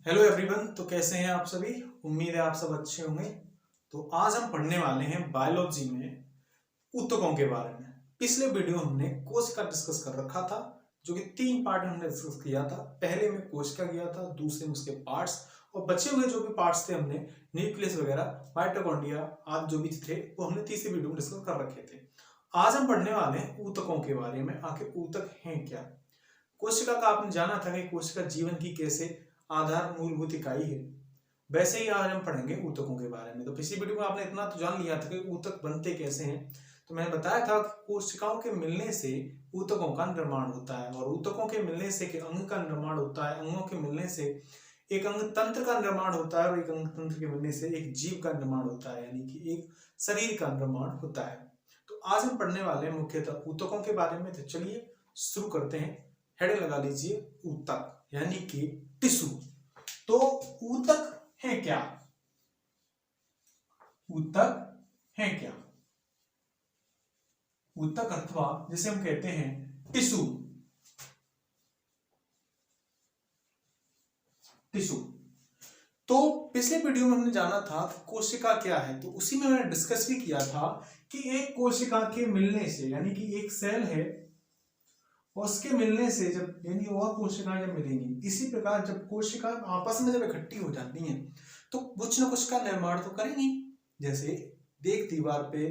Hello everyone. तो कैसे हैं आप सभी? उम्मीद है आप सब अच्छे होंगे। तो आज हम पढ़ने वाले हैं बायोलॉजी में ऊतकों के बारे में। पिछले वीडियो हमने कोशिका डिस्कस कर रखा था, जो कि 3 पार्ट हमने डिस्कस किया था। पहले में कोशिका किया था, दूसरे में उसके पार्ट्स, और बचे हुए जो भी पार्ट्स थे हमने न्यूक्लियस वगैरह, माइटोकॉन्ड्रिया आदि जो भी थे वो हमने तीसरे वीडियो में डिस्कस कर रखे थे। आज हम पढ़ने वाले हैं ऊतकों के बारे में। आखिर ऊतक हैं क्या? कोशिका का आपने जाना था कि कोशिका जीवन की कैसे आधार मूलभूत इकाई है, वैसे ही आज हम पढ़ेंगे ऊतकों के बारे में। तो पिछली वीडियो में आपने इतना तो जान लिया था कि ऊतक बनते कैसे हैं। तो मैंने बताया था कि कोशिकाओं के मिलने से ऊतकों का निर्माण होता है, और ऊतकों के मिलने से अंग का निर्माण होता है। अंगों के मिलने से एक अंग तंत्र का निर्माण होता है, और एक अंग तंत्र के मिलने से एक जीव का निर्माण होता है, यानी कि एक शरीर का निर्माण होता है। तो आज हम पढ़ने वाले हैं मुख्यतः ऊतकों के बारे में। तो चलिए शुरू करते हैं। हेड लगा लीजिए ऊतक, यानी कि टिश्यू। तो ऊतक है क्या? ऊतक है क्या? ऊतक अथवा जिसे हम कहते हैं टिश्यू। टिश्यू तो पिछले वीडियो में हमने जाना था कोशिका क्या है, तो उसी में मैंने डिस्कस भी किया था कि एक कोशिका के मिलने से, यानी कि एक सेल है और उसके मिलने से जब, यानी और कोशिकाएं जब मिलेंगी, इसी प्रकार जब कोशिका आपस में जब इकट्ठी हो जाती हैं तो कुछ ना कुछ का निर्माण तो करेंगी। जैसे एक दीवार पे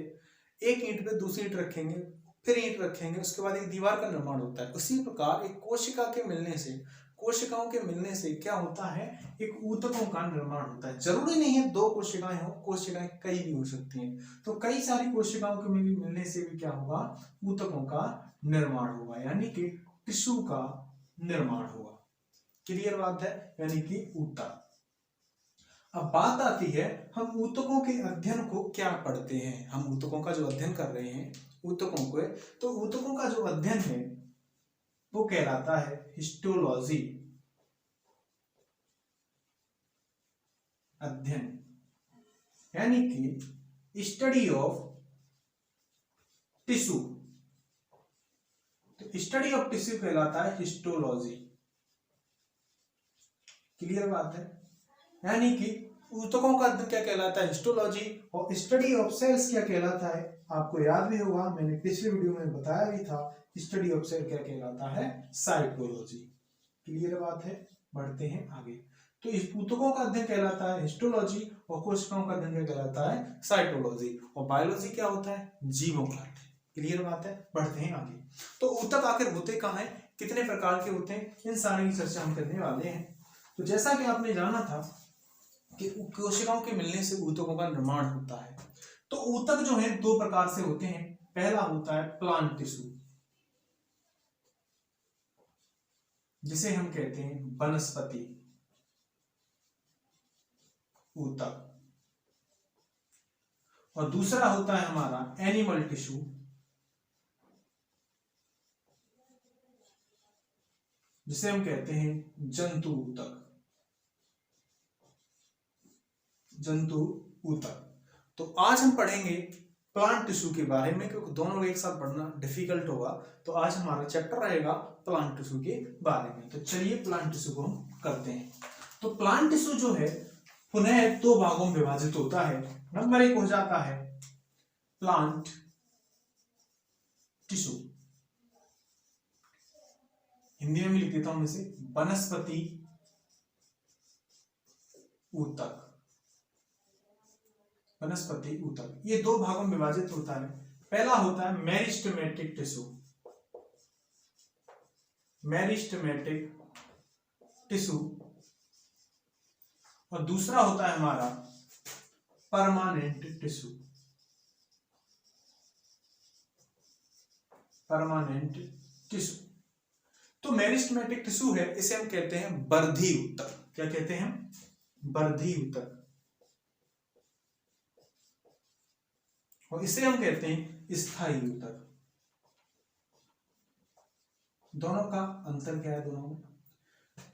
एक ईंट पे दूसरी ईंट रखेंगे, फिर ईंट रखेंगे, उसके बाद एक दीवार का निर्माण होता है। उसी प्रकार एक कोशिका के मिलने से, कोशिकाओं के मिलने से क्या होता है, एक ऊतकों का निर्माण होता है। जरूरी नहीं है 2 कोशिकाएं हो, कोशिकाएं कई भी हो सकती हैं। तो कई सारी कोशिकाओं के मिलने से भी क्या होगा, ऊतकों का निर्माण होगा, यानी कि टिश्यू का निर्माण होगा। क्लियर बात है? यानी कि ऊतक। अब बात आती है, हम ऊतकों के अध्ययन को क्या पढ़ते हैं। हम ऊतकों का जो अध्ययन कर रहे हैं, ऊतकों को, तो ऊतकों का जो अध्ययन है वो कहलाता है हिस्टोलॉजी। अध्ययन यानी कि स्टडी ऑफ टिश्यू। तो स्टडी ऑफ टिश्यू कहलाता है हिस्टोलॉजी। क्लियर बात है? यानी कि ऊतकों का अध्ययन क्या कहलाता है, हिस्टोलॉजी, और स्टडी ऑफ सेल्स क्या कहलाता है, आपको याद भी होगा, मैंने पिछले वीडियो में बताया भी था, स्टडी ऑफ सेल क्या कहलाता है, साइटोलॉजी। क्लियर बात है? बढ़ते हैं आगे। तो इस ऊतकों का अध्ययन कहलाता है हिस्टोलॉजी, और कोशिकाओं का अध्ययन क्या कहलाता है, साइटोलॉजी। और बायोलॉजी क्या होता है, जीवों का अध्ययन। क्लियर बात है? बढ़ते हैं आगे। तो ऊतक आखिर होते कहाँ हैं, कितने प्रकार के होते हैं, इन सारी की चर्चा हम करने वाले हैं। तो जैसा कि आपने जाना था कि कोशिकाओं के मिलने से ऊतकों का निर्माण होता है। तो ऊतक जो है 2 प्रकार से होते हैं। पहला होता है प्लांट टिश्यू, जिसे हम कहते हैं वनस्पति ऊतक, और दूसरा होता है हमारा एनिमल टिश्यू, जिसे हम कहते हैं जंतु ऊतक। जंतु ऊतक। तो आज हम पढ़ेंगे प्लांट टिश्यू के बारे में, क्योंकि दोनों एक साथ पढ़ना डिफिकल्ट होगा। तो आज हमारा चैप्टर रहेगा प्लांट टिश्यू के बारे में। तो चलिए प्लांट टिश्यू को हम करते हैं। तो प्लांट टिश्यू जो है पुनः 2 भागों में विभाजित होता है। नंबर 1 हो जाता है प्लांट टिश्यू, हिंदी में लिख देता हूं इसे, वनस्पति ऊतक। वनस्पति ऊतक ये 2 भागों में विभाजित होता है। पहला होता है मेरिस्टेमेटिक टिश्यू, मेरिस्टेमेटिक टिश्यू, और दूसरा होता है हमारा परमानेंट टिश्यू, परमानेंट टिश्यू। तो मेरिस्टेमेटिक टिश्यू है, इसे हम कहते हैं वर्धी ऊतक। क्या कहते हैं हम? वर्धी ऊतक। और इसे हम कहते हैं स्थायी ऊतक। दोनों का अंतर क्या है दोनों में?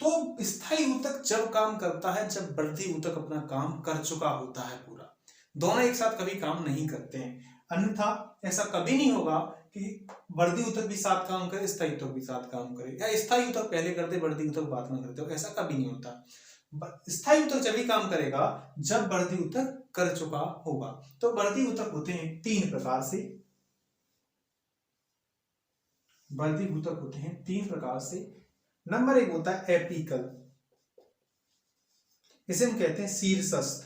तो स्थायी ऊतक जब काम करता है जब वर्धी ऊतक अपना काम कर चुका होता है पूरा। दोनों एक साथ कभी काम नहीं करते हैं, अन्यथा ऐसा कभी नहीं होगा कि वर्धी ऊतक भी साथ काम करे, स्थायी ऊतक भी साथ काम करे, या स्थायी ऊतक पहले कर दे वर्धी ऊतक बाद में करते हो, ऐसा कभी नहीं होता। स्थायी ऊतक जब भी काम करेगा जब बढ़ती ऊतक कर चुका होगा। तो बढ़ती ऊतक होते हैं तीन प्रकार से, बढ़ती ऊतक होते हैं तीन प्रकार से। नंबर एक होता है एपिकल, इसे हम कहते हैं शीर्षस्थ।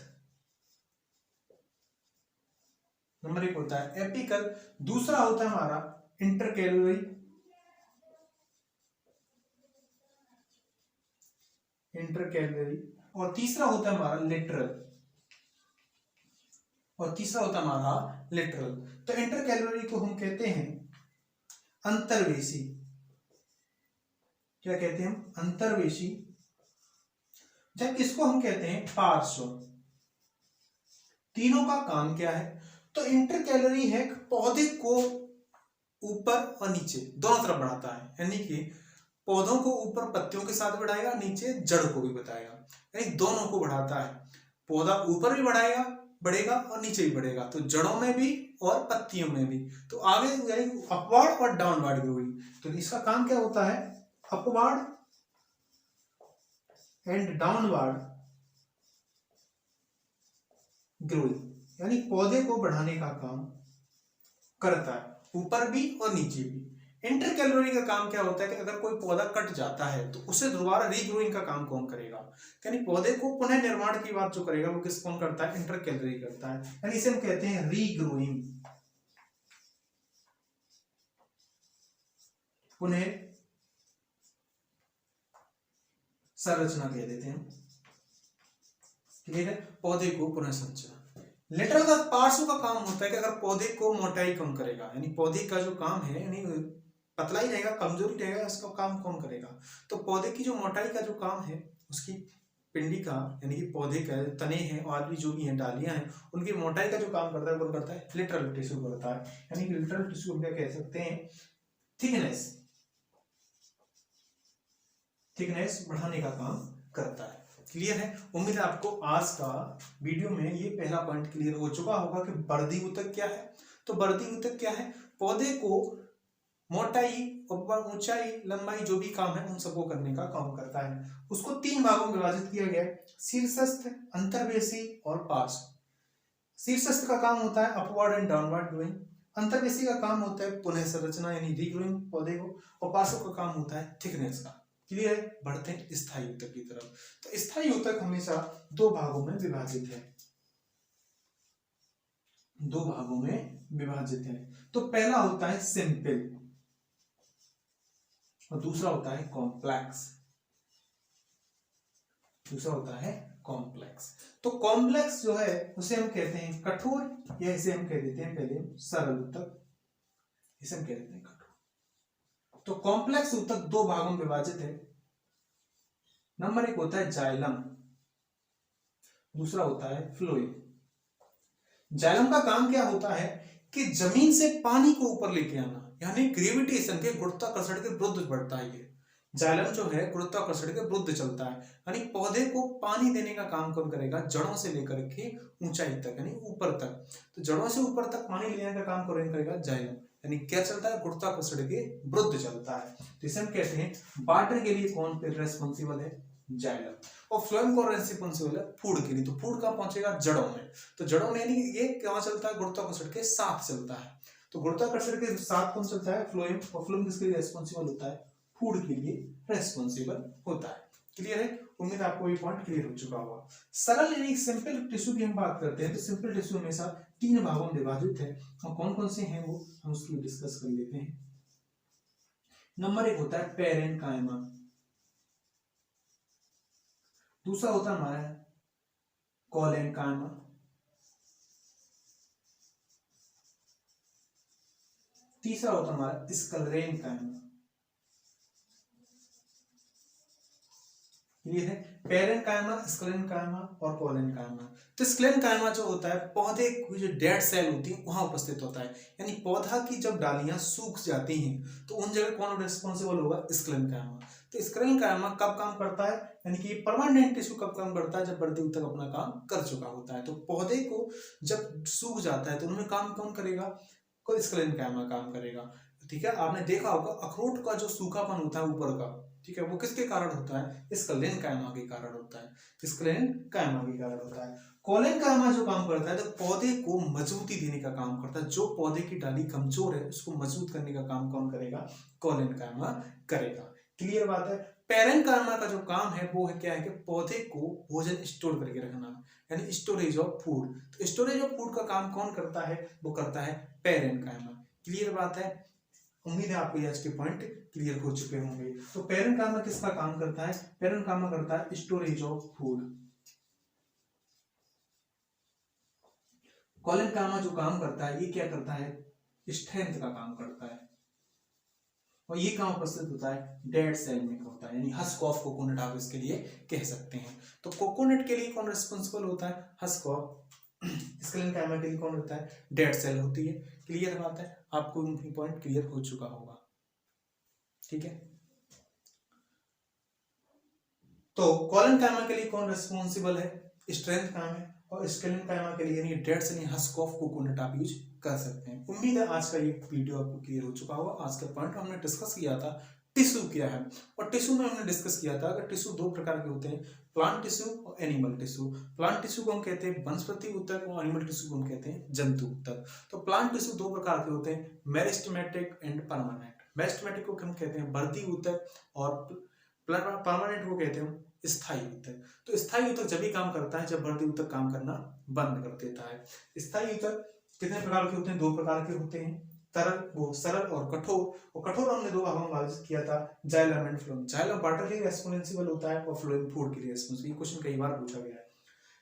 नंबर एक होता है एपिकल, दूसरा होता है हमारा इंटरकैलरी, इंटरकैलरी, और तीसरा होता है हमारा लेटरल, और तीसरा होता है हमारा लेटरल। तो इंटरकैलरी को हम कहते हैं अंतर्वेशी, क्या कहते हैं हम, अंतर्वेशी, जब इसको हम कहते हैं पार्श्व। तीनों का काम क्या है, तो इंटरकैलरी है पौधे को ऊपर और नीचे दोनों तरफ बढ़ाता है, यानी कि पौधों को ऊपर पत्तियों के साथ बढ़ाएगा, नीचे जड़ को भी बताएगा, यानी दोनों को बढ़ाता है। पौधा ऊपर भी बढ़ाएगा, बढ़ेगा और नीचे भी बढ़ेगा, तो जड़ों में भी और पत्तियों में भी। तो आगे यानी अपवार्ड और डाउनवर्ड ग्रोइंग, तो इसका काम क्या होता है, अपवार्ड एंड डाउनवर्ड ग्रोइंग, यानी पौधे को बढ़ाने का काम करता है, ऊपर भी और नीचे भी। इंटरकैलरी का काम क्या होता है कि अगर कोई पौधा कट जाता है तो उसे दोबारा रीग्रोइंग का काम कौन करेगा, यानी पौधे को पुनः निर्माण की बात जो करेगा वो किस कौन करता है, इंटरकैलरी करता है, यानी इसे हम कहते हैं रीग्रोइंग, पुनः संरचना कह देते हैं, ठीक है, पौधे को पुनः संरचना। लेटरल का पार्श्व का काम होता है कि अगर पौधे को मोटाई कम करेगा, यानी पौधे का जो काम है यानी पतला ही रहेगा, कमजोरी रहेगा, इसका काम कौन करेगा, तो पौधे की जो मोटाई का जो काम है, उसकी पिंडी का यानी कि पौधे का तने हैं और भी जो भी हैं डालियां हैं, उनकी मोटाई का जो काम करता है वो करता है लेटरल टिश्यू करता है, यानी कि लेटरल टिश्यू हम क्या कह सकते हैं, थिकनेस, थिकनेस बढ़ाने का काम करता है। क्लियर है, उम्मीद है आपको आज का वीडियो में ये पहला पॉइंट क्लियर हो चुका होगा कि बढ़ती ऊतक क्या है। तो बढ़ती ऊतक क्या है, पौधे को मोटाई, ऊंचाई, लंबाई जो भी काम है उन सबको करने का काम करता है। उसको तीन भागों में विभाजित किया गया है, शीर्षस्थ, अंतर्वेशी और पार्श्व। शीर्षस्थ का काम होता है अपवर्ड एंड डाउनवर्ड ग्रोइंग, अंतर्वेशी का काम होता है पुनः संरचना यानी रीग्रोइंग पौधे को, और पार्श्व का काम होता है थिकनेस का। क्लियर है, बढ़ते हैं स्थायी ऊतक की तरफ। तो स्थायी ऊतक हमेशा दो भागों में विभाजित है, दो भागों में विभाजित है। तो पहला होता है सिंपल और दूसरा होता है कॉम्प्लेक्स, दूसरा होता है कॉम्प्लेक्स। तो कॉम्प्लेक्स जो है उसे हम कहते हैं कठोर, या इसे हम कह देते हैं पहले सरल ऊतक, इसे हम कह देते हैं कठोर। तो कॉम्प्लेक्स ऊतक दो भागों में विभाजित है। नंबर एक होता है जाइलम, दूसरा होता है फ्लोएम। जाइलम का काम क्या होता है कि जमीन से पानी को ऊपर लेके आना, यानी ग्रेविटेशन के गुरुत्वाकर्षण के विरुद्ध बढ़ता है। ये जाइलम जो है गुरुत्वाकर्षण के विरुद्ध चलता है, यानी पौधे को पानी देने का काम कौन करेगा, जड़ों से लेकर के ऊंचाई तक यानी ऊपर तक। तो जड़ों से ऊपर तक पानी लेने का काम कौन करेगा, जाइलम, यानी क्या चलता है, गुरुत्वाकर्षण के विरुद्ध चलता है। तो इसे हम कहते हैं वाटर के लिए कौन रेस्पॉन्सिबल है, जाइलम, और फ्लोएम कौन रेस्पॉन्सिबल है, फूड के लिए। तो फूड कहाँ पहुंचेगा, जड़ों में। तो जड़ों में यानी ये कहाँ चलता है, गुरुत्वाकर्षण के साथ चलता है। तो गुरुत्वाकर्षण के साथ कौन चलता है, फ्लोएम, और फ्लोएम किसके लिए रेस्पॉन्सिबल होता है, फूड के लिए रेस्पॉन्सिबल होता है। क्लियर है, उम्मीद आपको ये पॉइंट क्लियर हो चुका होगा। सरल यानी सिंपल टिश्यू की हम बात करते हैं तो सिंपल टिश्यू हमेशा तीन भागों में विभाजित है, और कौन कौन से हैं वो हम उसकी डिस्कस कर लेते हैं। नंबर एक होता है पेरेन्काइमा, दूसरा होता है हमारा कोलेनकाइमा, तीसरा होता है हमारा स्क्लेरेनकाइमा। ये है पेरेन्काइमा, स्क्लेरेनकाइमा और कोलेनकाइमा। तो स्क्लेरेनकाइमा जो होता है पौधे की जो डेड सेल होती है वहां उपस्थित होता है, यानी पौधा की जब डालियां सूख जाती हैं तो उन जगह कौन रिस्पॉन्सिबल होगा, स्क्लेरेनकाइमा। तो स्क्लेरेनकाइमा कब काम करता है, यानी कि परमानेंट टिश्यू कब काम करता है, जब बढ़ती ऊतक अपना काम कर चुका होता है। तो पौधे को जब सूख जाता है तो उनमें काम कौन करेगा, कोई स्क्लेरेनकाइमा काम करेगा। ठीक है, आपने देखा होगा अखरोट का जो सूखापन होता है ऊपर का, ठीक है, वो किसके कारण होता है? स्क्लेरन कायमा के कारण होता है, स्क्लेरन कायमा के कारण होता है। कोलेन कायमा जो काम करता है तो पौधे को मजबूती देने का काम करता है, जो पौधे की डाली कमजोर है उसको मजबूत करने का काम कौन करेगा? कोलेन कायमा करेगा। क्लियर बात है। पैरेन्काइमा का जो काम है वो है क्या है कि पौधे को भोजन स्टोर करके रखना, यानी स्टोरेज ऑफ फूड। तो स्टोरेज ऑफ फूड का काम कौन करता है? वो करता है पैरेन्काइमा। क्लियर बात है। उम्मीद है आपको आज के पॉइंट क्लियर हो चुके होंगे। तो पैरेन्काइमा किसका काम करता है? पैरेन्काइमा करता है स्टोरेज ऑफ फूड। कोलेनकाइमा जो काम करता है ये क्या करता है? स्ट्रेंथ का काम करता है, और ये कहाँ उपस्थित होता है? डेड सेल में होता है, यानी हस्क ऑफ कोकोनट आप इसके लिए कह सकते हैं। तो कोकोनट के लिए कौन रिस्पॉन्सिबल होता है? Husk of. स्क्लेरनकाइमा के लिए कौन होता है? डेड सेल होती है। क्लियर बात है, आपको पॉइंट क्लियर हो चुका होगा। ठीक है, तो कोलेनकाइमा के लिए कौन रिस्पॉन्सिबल है? स्ट्रेंथ काम है, और स्क्लेरनकाइमा के लिए यानी dead cell husk of coconut आप यूज कर सकते हैं। उम्मीद है आज का ये वीडियो आपको क्लियर हो चुका होगा। आज का पॉइंट हमने डिस्कस किया था टिश्यू क्या है, और टिश्यू में हमने डिस्कस किया था कि टिश्यू दो प्रकार के होते हैं, प्लांट टिश्यू और एनिमल टिश्यू। प्लांट टिश्यू को हम कहते हैं वनस्पति ऊतक, और एनिमल टिश्यू को हम कहते हैं जंतु ऊतक। तो प्लांट टिश्यू दो प्रकार के होते हैं, मेरिस्टेमेटिक एंड परमानेंट। मेरिस्टेमेटिक को हम कहते हैं वर्धी ऊतक, और परमानेंट को कहते हैं स्थायी ऊतक। तो स्थायी ऊतक जब भी काम करता है जब वर्धी ऊतक काम करना बंद कर देता है। स्थायी ऊतक कितने प्रकार के होते हैं? दो प्रकार के होते हैं, सरल और कठोर। और कठोर हमने दो भागों में विभाजित किया था, xylem and phloem. Xylem water के लिए रेस्पॉन्सिबल होता है और फ्लोएम फूड के लिए रेस्पॉन्सिबल। ये क्वेश्चन कई बार पूछा गया है।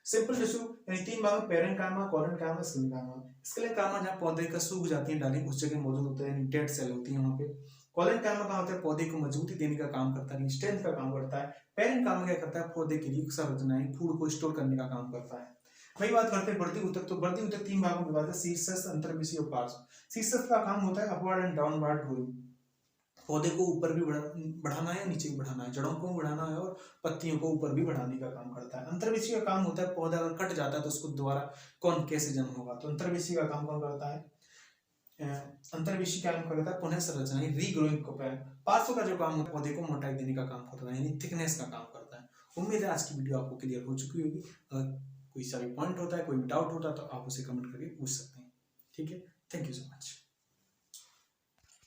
सिंपल टिश्यू यानी तीन भाग में, पैरेन्काइमा, कोलेनकाइमा, स्क्लेरनकाइमा। स्क्लेरनकाइमा जहाँ पौधे का सूख जाती है डाली उस जगह मौजूद होता है, यानी डेड सेल होती है वहां पे। कोलेनकाइमा कहाँ होता है? पौधे को मजबूती देने का काम करता है, स्ट्रेंथ का काम करता है। पैरेन्काइमा क्या करता है? पौधे के लिए संरचनाएं, फूड को स्टोर करने का काम करता है। वही बात करते हैं वर्धी ऊतक। तो वर्धी ऊतक तीन भागों में विभाजित है, शीर्षस्थ, अंतर्विषी और पार्श्व। शीर्षस्थ का काम होता है अपवर्ड एंड डाउनवर्ड ग्रोइंग, पौधे को ऊपर भी बढ़ाना है, नीचे भी बढ़ाना है, जड़ों को बढ़ाना है और पत्तियों को ऊपर भी बढ़ाने का काम करता है। अंतर्विषी का काम होता है पौधा अगर कट जाता है तो उसको दोबारा कौन कैसे जन्म होगा, तो अंतर्विषी का काम कौन करता है? अंतर्विषी का काम करता है पुनः संरचना, रीग्रोइंग को। पार्श्व का जो काम होता है पौधे को मोटाई देने का काम करता है, यानी थिकनेस का काम करता है। उम्मीद है आज की वीडियो आपको क्लियर हो चुकी होगी। अगर कोई सा भी पॉइंट होता है, कोई भी डाउट होता है तो आप उसे कमेंट करके पूछ सकते हैं। ठीक है, थैंक यू सो मच।